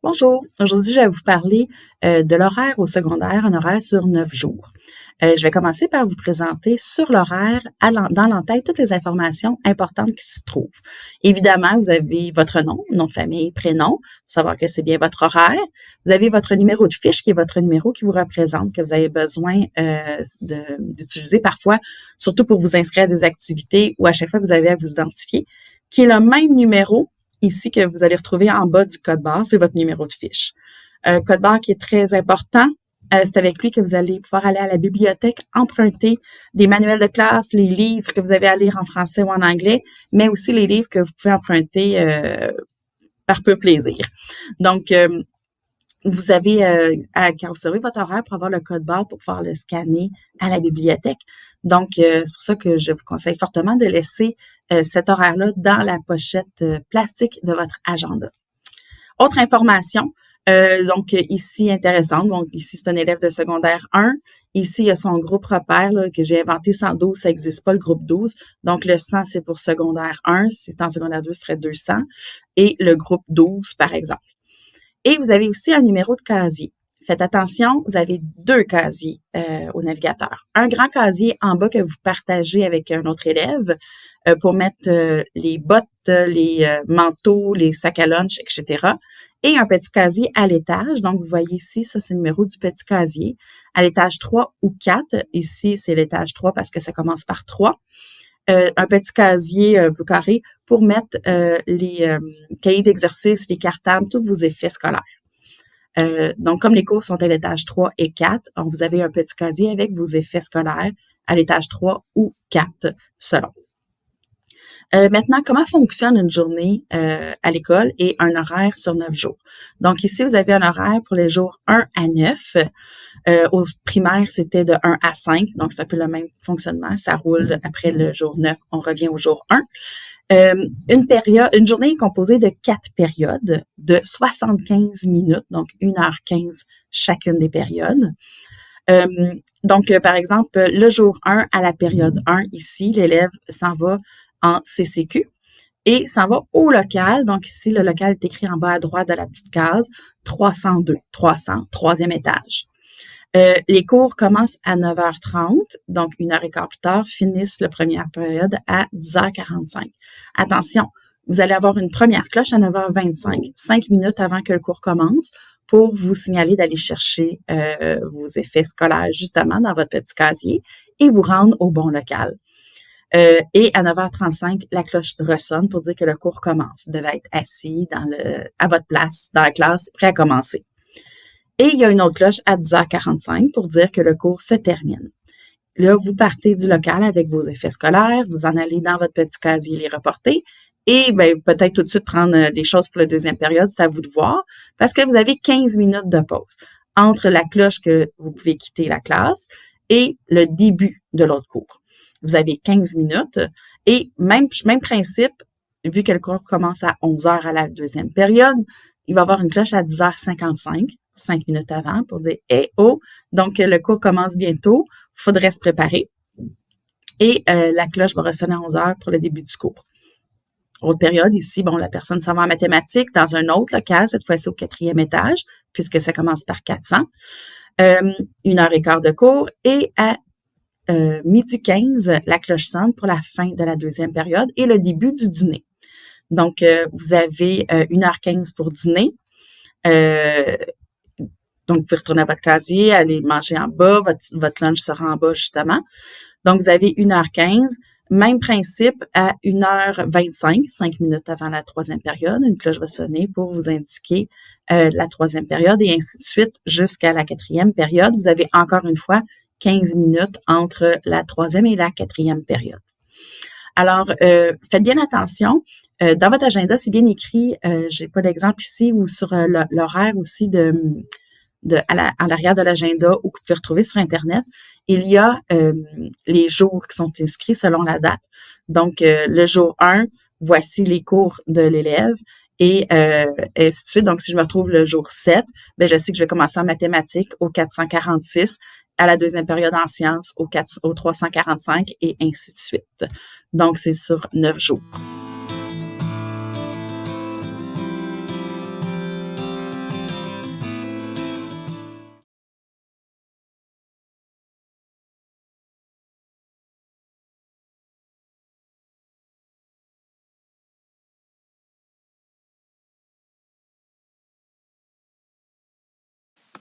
Bonjour, aujourd'hui je vais vous parler de l'horaire au secondaire, un horaire sur 9 jours. Je vais commencer par vous présenter sur l'horaire, dans l'entête, toutes les informations importantes qui s'y trouvent. Évidemment, vous avez votre nom de famille, prénom, savoir que c'est bien votre horaire. Vous avez votre numéro de fiche qui est votre numéro qui vous représente, que vous avez besoin d'utiliser parfois, surtout pour vous inscrire à des activités ou à chaque fois que vous avez à vous identifier, qui est le même numéro ici que vous allez retrouver en bas du code barre, c'est votre numéro de fiche. Code barre qui est très important. C'est avec lui que vous allez pouvoir aller à la bibliothèque, emprunter des manuels de classe, les livres que vous avez à lire en français ou en anglais, mais aussi les livres que vous pouvez emprunter par peu plaisir. Donc, vous avez à conserver votre horaire pour avoir le code barre pour pouvoir le scanner à la bibliothèque. Donc, c'est pour ça que je vous conseille fortement de laisser cet horaire-là dans la pochette plastique de votre agenda. Autre information, donc ici intéressante, donc ici c'est un élève de secondaire 1. Ici, il y a son groupe repère là, que j'ai inventé 112, ça n'existe pas le groupe 12. Donc le 100, c'est pour secondaire 1. Si c'est en secondaire 2, ce serait 200. Et le groupe 12, par exemple. Et vous avez aussi un numéro de casier. Faites attention, vous avez 2 casiers au navigateur. Un grand casier en bas que vous partagez avec un autre élève pour mettre les bottes, les manteaux, les sacs à lunch, etc. Et un petit casier à l'étage. Donc, vous voyez ici, ça, c'est le numéro du petit casier. À l'étage 3 ou 4. Ici, c'est l'étage 3 parce que ça commence par 3. Un petit casier bleu carré pour mettre les cahiers d'exercice, les cartables, tous vos effets scolaires. Donc, comme les cours sont à l'étage 3 et 4, vous avez un petit casier avec vos effets scolaires à l'étage 3 ou 4 selon. Maintenant, comment fonctionne une journée à l'école et un horaire sur 9 jours? Donc, ici, vous avez un horaire pour les jours 1 à 9. Au primaire, c'était de 1 à 5, donc c'est un peu le même fonctionnement. Ça roule après le jour 9, on revient au jour 1. Une journée est composée de 4 périodes de 75 minutes, donc 1h15 chacune des périodes. Donc, par exemple, le jour 1 à la période 1, ici, l'élève s'en va en CCQ et s'en va au local. Donc, ici, le local est écrit en bas à droite de la petite case, 302, 300, troisième étage. Les cours commencent à 9h30, donc 1h15 plus tard, finissent la première période à 10h45. Attention, vous allez avoir une première cloche à 9h25, 5 minutes avant que le cours commence, pour vous signaler d'aller chercher vos effets scolaires justement dans votre petit casier et vous rendre au bon local. Et à 9h35, la cloche ressonne pour dire que le cours commence. Vous devez être assis à votre place dans la classe, prêt à commencer. Et il y a une autre cloche à 10h45 pour dire que le cours se termine. Là, vous partez du local avec vos effets scolaires, vous en allez dans votre petit casier les reporter et peut-être tout de suite prendre des choses pour la deuxième période, c'est à vous de voir, parce que vous avez 15 minutes de pause entre la cloche que vous pouvez quitter la classe et le début de l'autre cours. Vous avez 15 minutes et même principe, vu que le cours commence à 11h à la deuxième période, il va y avoir une cloche à 10h55, 5 minutes avant, pour dire « Eh oh! » Donc, le cours commence bientôt, il faudrait se préparer. Et la cloche va ressonner à 11h pour le début du cours. Autre période, ici, la personne s'en va en mathématiques dans un autre local, cette fois-ci au 4e étage, puisque ça commence par 400. 1h15 de cours et à 12h15, la cloche sonne pour la fin de la deuxième période et le début du dîner. Donc, vous avez 1h15 pour dîner. Donc, vous pouvez retourner à votre casier, aller manger en bas, votre lunch sera en bas justement. Donc, vous avez 1h15. Même principe à 1h25, 5 minutes avant la troisième période. Une cloche va sonner pour vous indiquer la troisième période et ainsi de suite jusqu'à la 4e période. Vous avez encore une fois 15 minutes entre la 3e et la 4e période. Alors, faites bien attention. Dans votre agenda, c'est bien écrit, j'ai pas d'exemple ici, ou sur l'horaire aussi à l'arrière de l'agenda ou que vous pouvez retrouver sur Internet, il y a les jours qui sont inscrits selon la date. Donc, le jour 1, voici les cours de l'élève et ainsi de suite. Donc, si je me retrouve le jour 7, je sais que je vais commencer en mathématiques au 446, à la deuxième période en sciences au 345 et ainsi de suite. Donc, c'est sur 9 jours.